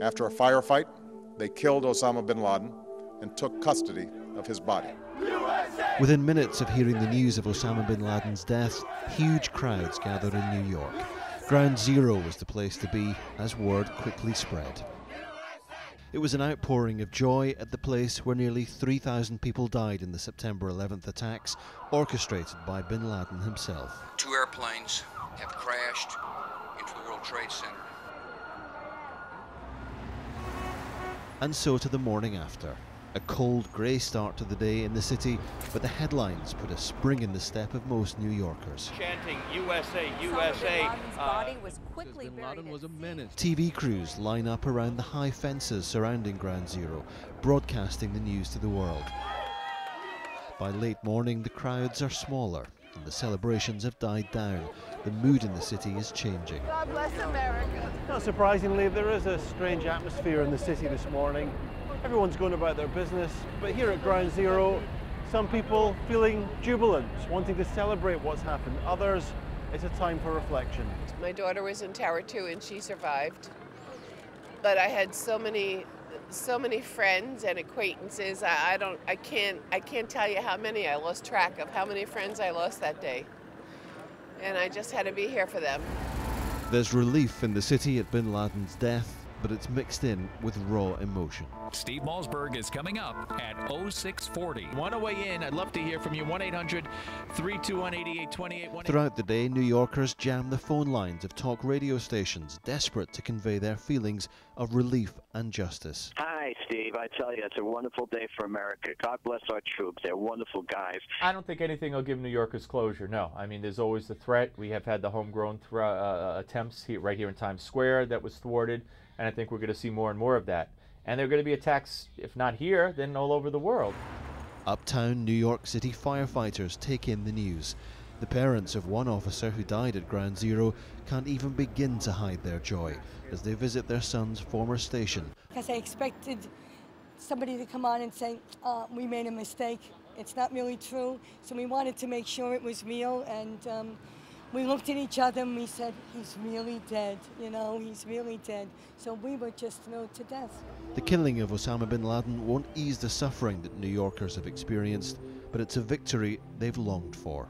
After a firefight, they killed Osama bin Laden and took custody of his body. Within minutes of hearing the news of Osama bin Laden's death, huge crowds gathered in New York. Ground Zero was the place to be as word quickly spread. It was an outpouring of joy at the place where nearly 3,000 people died in the September 11th attacks, orchestrated by bin Laden himself. 2 airplanes have crashed into the World Trade Center. And so to the morning after. A cold, grey start to the day in the city, but the headlines put a spring in the step of most New Yorkers. Chanting USA, USA. Bin Laden's body was quickly buried. Was a menace. TV crews line up around the high fences surrounding Ground Zero, broadcasting the news to the world. By late morning, the crowds are smaller and the celebrations have died down. The mood in the city is changing. God bless America. Not surprisingly, there is a strange atmosphere in the city this morning. Everyone's going about their business, but here at Ground Zero, some people feeling jubilant, wanting to celebrate what's happened. Others, it's a time for reflection. My daughter was in Tower 2 and she survived. But I had so many friends and acquaintances. I can't tell you how many. I lost track of how many friends I lost that day. And I just had to be here for them. There's relief in the city at bin Laden's death, but it's mixed in with raw emotion. Steve Malsberg is coming up at 0640. Want to weigh in? I'd love to hear from you. 1-800-321-8828. Throughout the day, New Yorkers jam the phone lines of talk radio stations, desperate to convey their feelings of relief and justice. Hi, Steve. I tell you, it's a wonderful day for America. God bless our troops. They're wonderful guys. I don't think anything will give New Yorkers closure, no. I mean, there's always the threat. We have had the homegrown attempts right here in Times Square that was thwarted, and I think we're going to see more and more of that. And there are going to be attacks, if not here, then all over the world. Uptown New York City firefighters take in the news. The parents of one officer who died at Ground Zero can't even begin to hide their joy as they visit their son's former station. Because I expected somebody to come on and say, we made a mistake. It's not really true. So we wanted to make sure it was real, and we looked at each other and we said, he's really dead, you know, he's really dead. So we were just thrilled to death. The killing of Osama bin Laden won't ease the suffering that New Yorkers have experienced, but it's a victory they've longed for.